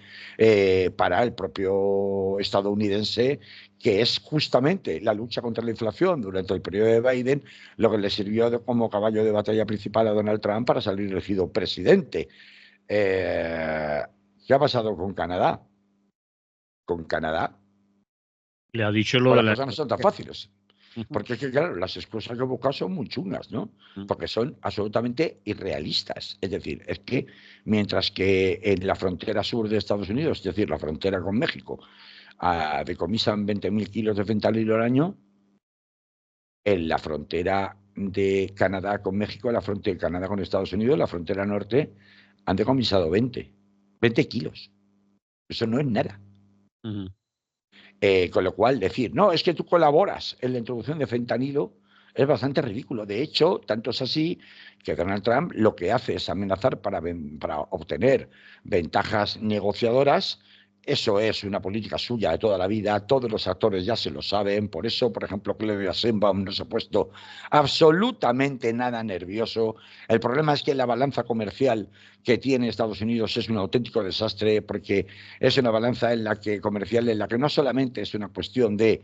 B: para el propio estadounidense, que es justamente la lucha contra la inflación durante el periodo de Biden lo que le sirvió como caballo de batalla principal a Donald Trump para salir elegido presidente. ¿Qué ha pasado con Canadá? Con Canadá,
A: Le ha dicho lo
B: pues
A: de
B: las
A: la...
B: cosas no son tan fáciles. Porque es que, claro, las excusas que he buscado son muy chungas, ¿no? Porque son absolutamente irrealistas. Es decir, es que mientras que en la frontera sur de Estados Unidos, es decir, la frontera con México, decomisan 20.000 kilos de fentanilo al año, en la frontera de Canadá con México, la frontera de Canadá con Estados Unidos, la frontera norte, han decomisado 20 kilos. Eso no es nada. Con lo cual, decir, no, es que tú colaboras en la introducción de fentanilo es bastante ridículo. De hecho, tanto es así que Donald Trump lo que hace es amenazar para obtener ventajas negociadoras. Eso es una política suya de toda la vida, todos los actores ya se lo saben, por eso, por ejemplo, Claudia Sheinbaum no se ha puesto absolutamente nada nervioso. El problema es que la balanza comercial que tiene Estados Unidos es un auténtico desastre, porque es una balanza comercial en la que no solamente es una cuestión de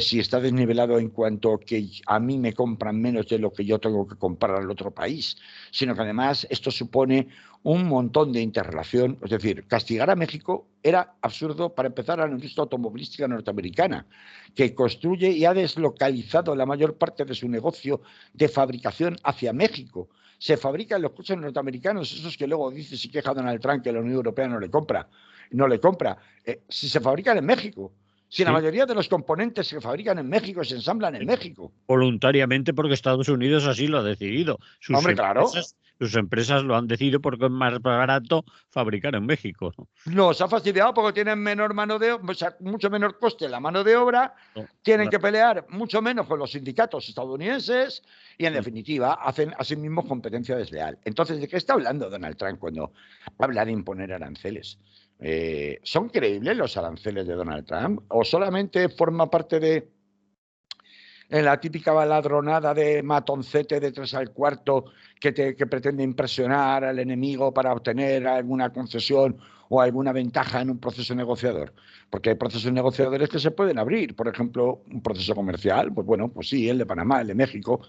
B: si está desnivelado en cuanto que a mí me compran menos de lo que yo tengo que comprar al otro país, sino que además esto supone un montón de interrelación. Es decir, castigar a México era absurdo para empezar a la industria automovilística norteamericana, que construye y ha deslocalizado la mayor parte de su negocio de fabricación hacia México. Se fabrican los coches norteamericanos, esos que luego dice si queja Donald Trump que la Unión Europea no le compra. Si se fabrican en México. Si la mayoría de los componentes se fabrican en México, se ensamblan en México.
A: Voluntariamente porque Estados Unidos así lo ha decidido.
B: Hombre, claro.
A: Sus empresas lo han decidido porque es más barato fabricar en México.
B: Nos ha fastidiado porque tienen menor mano de obra, o sea, mucho menor coste la mano de obra, tienen que pelear mucho menos con los sindicatos estadounidenses y, en definitiva, hacen a sí mismos competencia desleal. Entonces, ¿de qué está hablando Donald Trump cuando habla de imponer aranceles? ¿Son creíbles los aranceles de Donald Trump o solamente forma parte de la típica baladronada de matoncete de 3 al cuarto que pretende impresionar al enemigo para obtener alguna concesión o alguna ventaja en un proceso negociador? Porque hay procesos negociadores que se pueden abrir. Por ejemplo, un proceso comercial, pues bueno, pues sí, el de Panamá, el de México,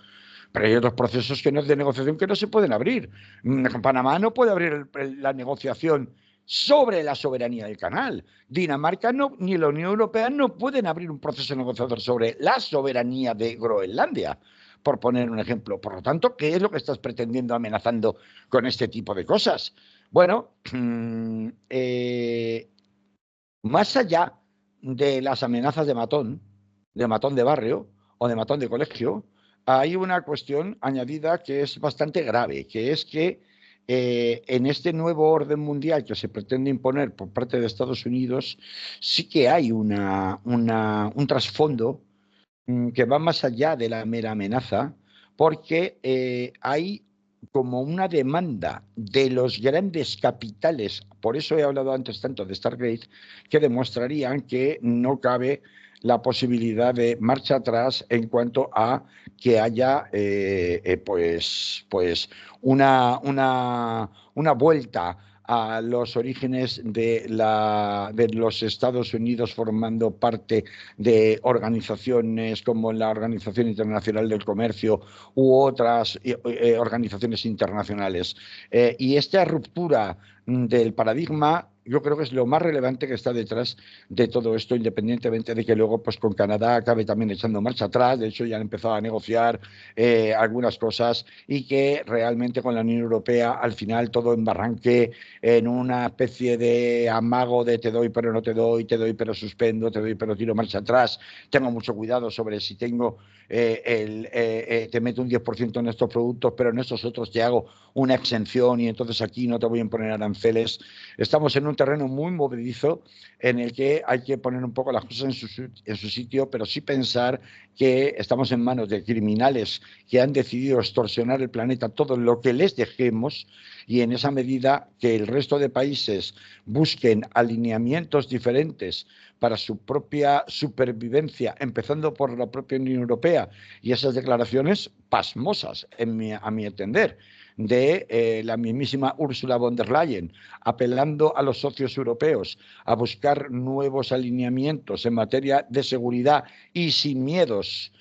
B: pero hay otros procesos que no es de negociación que no se pueden abrir. Panamá no puede abrir la negociación sobre la soberanía del canal. Dinamarca ni la Unión Europea no pueden abrir un proceso negociador sobre la soberanía de Groenlandia, por poner un ejemplo. Por lo tanto, ¿qué es lo que estás pretendiendo, amenazando con este tipo de cosas? Bueno, más allá de las amenazas de matón de barrio o de matón de colegio, hay una cuestión añadida que es bastante grave, que es que en este nuevo orden mundial que se pretende imponer por parte de Estados Unidos, sí que hay un trasfondo que va más allá de la mera amenaza, porque hay como una demanda de los grandes capitales, por eso he hablado antes tanto de Stargate, que demostrarían que no cabe la posibilidad de marcha atrás en cuanto a que haya una vuelta a los orígenes de los Estados Unidos formando parte de organizaciones como la Organización Internacional del Comercio u otras organizaciones internacionales. Y esta ruptura del paradigma yo creo que es lo más relevante que está detrás de todo esto, independientemente de que luego pues con Canadá acabe también echando marcha atrás. De hecho, ya han empezado a negociar algunas cosas y que realmente con la Unión Europea al final todo embarranque en una especie de amago de te doy pero no te doy pero suspendo, te doy pero tiro marcha atrás. Tengo mucho cuidado sobre si tengo te meto un 10% en estos productos, pero en estos otros te hago una exención y entonces aquí no te voy a imponer aranceles. Estamos en un terreno muy movedizo en el que hay que poner un poco las cosas en su sitio, pero sí pensar que estamos en manos de criminales que han decidido extorsionar el planeta todo lo que les dejemos, y en esa medida que el resto de países busquen alineamientos diferentes para su propia supervivencia, empezando por la propia Unión Europea, y esas declaraciones pasmosas, a mi entender, de la mismísima Ursula von der Leyen, apelando a los socios europeos a buscar nuevos alineamientos en materia de seguridad y sin miedos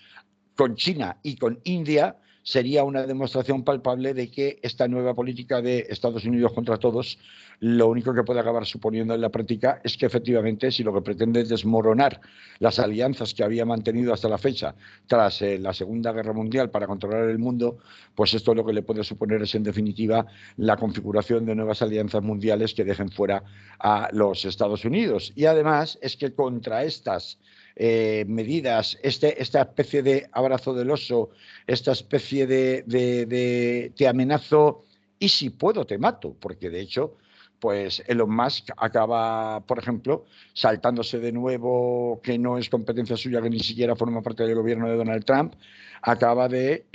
B: con China y con India, sería una demostración palpable de que esta nueva política de Estados Unidos contra todos, lo único que puede acabar suponiendo en la práctica es que efectivamente, si lo que pretende es desmoronar las alianzas que había mantenido hasta la fecha tras la Segunda Guerra Mundial para controlar el mundo, pues esto lo que le puede suponer es en definitiva la configuración de nuevas alianzas mundiales que dejen fuera a los Estados Unidos. Y además es que contra estas medidas, esta especie de abrazo del oso, esta especie de te amenazo y si puedo te mato, porque de hecho pues Elon Musk acaba, por ejemplo, saltándose de nuevo, que no es competencia suya, que ni siquiera forma parte del gobierno de Donald Trump, acaba de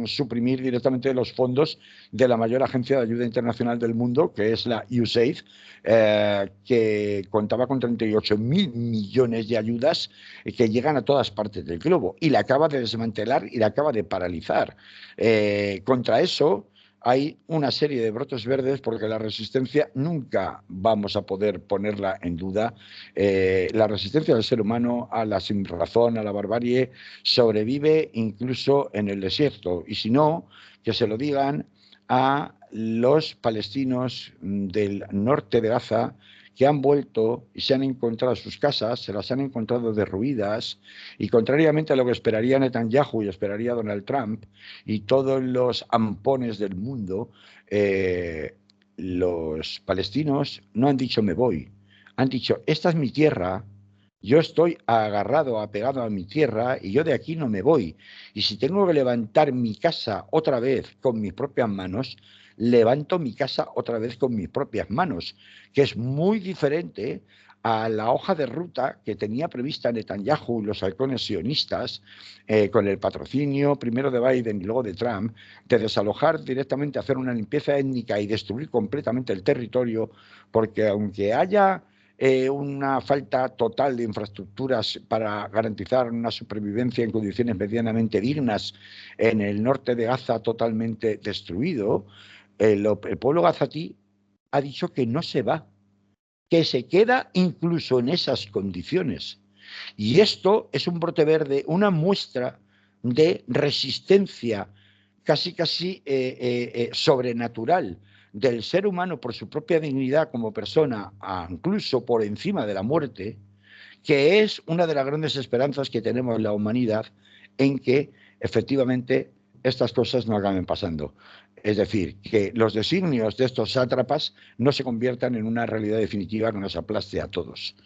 B: suprimir directamente los fondos de la mayor agencia de ayuda internacional del mundo, que es la USAID, que contaba con 38.000 millones de ayudas que llegan a todas partes del globo, y la acaba de desmantelar y la acaba de paralizar. Contra eso hay una serie de brotes verdes porque la resistencia nunca vamos a poder ponerla en duda. La resistencia del ser humano a la sinrazón, a la barbarie, sobrevive incluso en el desierto. Y si no, que se lo digan a los palestinos del norte de Gaza, que han vuelto y se han encontrado sus casas, se las han encontrado derruidas, y contrariamente a lo que esperaría Netanyahu y esperaría Donald Trump y todos los ampones del mundo, los palestinos no han dicho me voy, han dicho esta es mi tierra, yo estoy agarrado, apegado a mi tierra y yo de aquí no me voy. Y si tengo que levantar mi casa otra vez con mis propias manos, levanto mi casa otra vez con mis propias manos, que es muy diferente a la hoja de ruta que tenía prevista Netanyahu y los halcones sionistas, con el patrocinio primero de Biden y luego de Trump, de desalojar directamente, hacer una limpieza étnica y destruir completamente el territorio, porque aunque haya una falta total de infraestructuras para garantizar una supervivencia en condiciones medianamente dignas en el norte de Gaza totalmente destruido, el pueblo gazatí ha dicho que no se va, que se queda incluso en esas condiciones. Y esto es un brote verde, una muestra de resistencia casi sobrenatural del ser humano por su propia dignidad como persona, incluso por encima de la muerte, que es una de las grandes esperanzas que tenemos en la humanidad en que efectivamente estas cosas no acaben pasando. Es decir, que los designios de estos sátrapas no se conviertan en una realidad definitiva que nos aplaste a todos.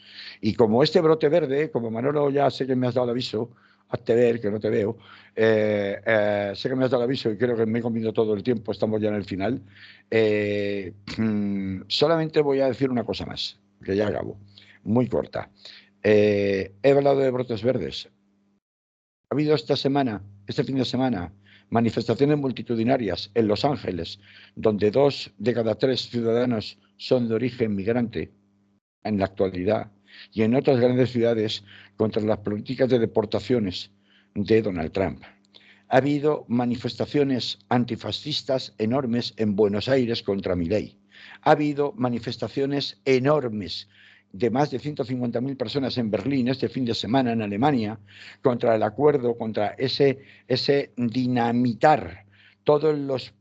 B: Y como este brote verde, como Manolo, ya sé que me has dado el aviso, hazte ver que no te veo, sé que me has dado el aviso y creo que me he comido todo el tiempo, estamos ya en el final, solamente voy a decir una cosa más, que ya acabo, muy corta. He hablado de brotes verdes. Ha habido este fin de semana, manifestaciones multitudinarias en Los Ángeles, donde 2 de cada 3 ciudadanos son de origen migrante en la actualidad, y en otras grandes ciudades contra las políticas de deportaciones de Donald Trump. Ha habido manifestaciones antifascistas enormes en Buenos Aires contra Milei. Ha habido manifestaciones enormes de más de 150.000 personas en Berlín este fin de semana, en Alemania, contra el acuerdo, contra ese dinamitar todos los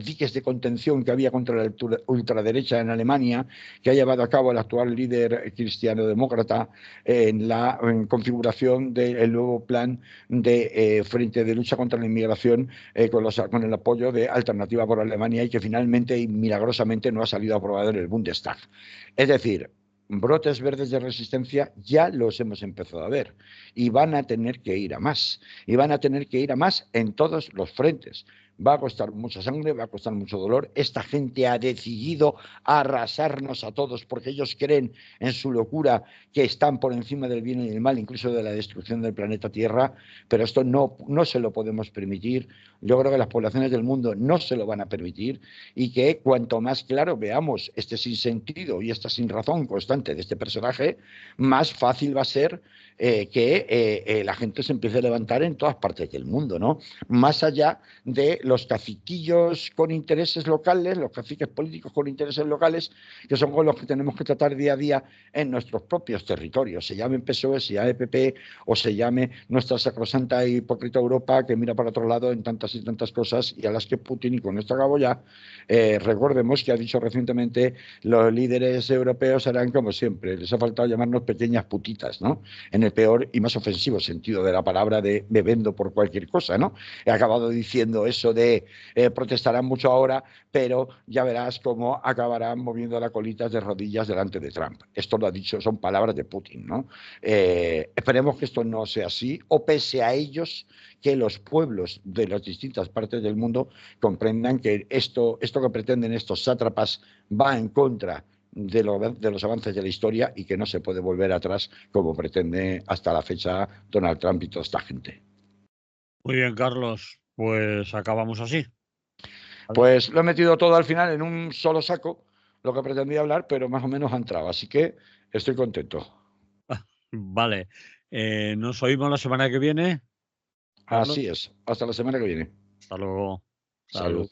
B: diques de contención que había contra la ultraderecha en Alemania, que ha llevado a cabo el actual líder cristiano-demócrata en la configuración del nuevo plan de frente de lucha contra la inmigración, con el apoyo de Alternativa por Alemania, y que finalmente y milagrosamente no ha salido aprobado en el Bundestag. Es decir, brotes verdes de resistencia ya los hemos empezado a ver, y van a tener que ir a más, y van a tener que ir a más en todos los frentes. Va a costar mucha sangre, va a costar mucho dolor. Esta gente ha decidido arrasarnos a todos porque ellos creen en su locura que están por encima del bien y del mal, incluso de la destrucción del planeta Tierra, pero esto no se lo podemos permitir. Yo creo que las poblaciones del mundo no se lo van a permitir, y que cuanto más claro veamos este sinsentido y esta sinrazón constante de este personaje, más fácil va a ser que la gente se empiece a levantar en todas partes del mundo, ¿no? Más allá de los caciquillos con intereses locales, los caciques políticos con intereses locales, que son con los que tenemos que tratar día a día en nuestros propios territorios, se llamen PSOE, se llame PP o se llame nuestra sacrosanta e hipócrita Europa que mira para otro lado en tantas y tantas cosas y a las que Putin, y con esto acabo ya, recordemos que ha dicho recientemente los líderes europeos harán como siempre, les ha faltado llamarnos pequeñas putitas, ¿no? En el peor y más ofensivo sentido de la palabra de me vendo por cualquier cosa, ¿no? He acabado diciendo eso de protestarán mucho ahora, pero ya verás cómo acabarán moviendo las colitas de rodillas delante de Trump. Esto lo ha dicho, son palabras de Putin, ¿no? Esperemos que esto no sea así, o pese a ellos, que los pueblos de las distintas partes del mundo comprendan que esto que pretenden estos sátrapas va en contra de los avances de la historia y que no se puede volver atrás como pretende hasta la fecha Donald Trump y toda esta gente.
A: Muy bien, Carlos. Pues acabamos así. ¿Vale?
B: Pues lo he metido todo al final en un solo saco, lo que pretendía hablar, pero más o menos ha entrado, así que estoy contento.
A: Vale. Nos oímos la semana que viene, Carlos.
B: Así es. Hasta la semana que viene.
A: Hasta luego.
B: Salud.
A: Salud.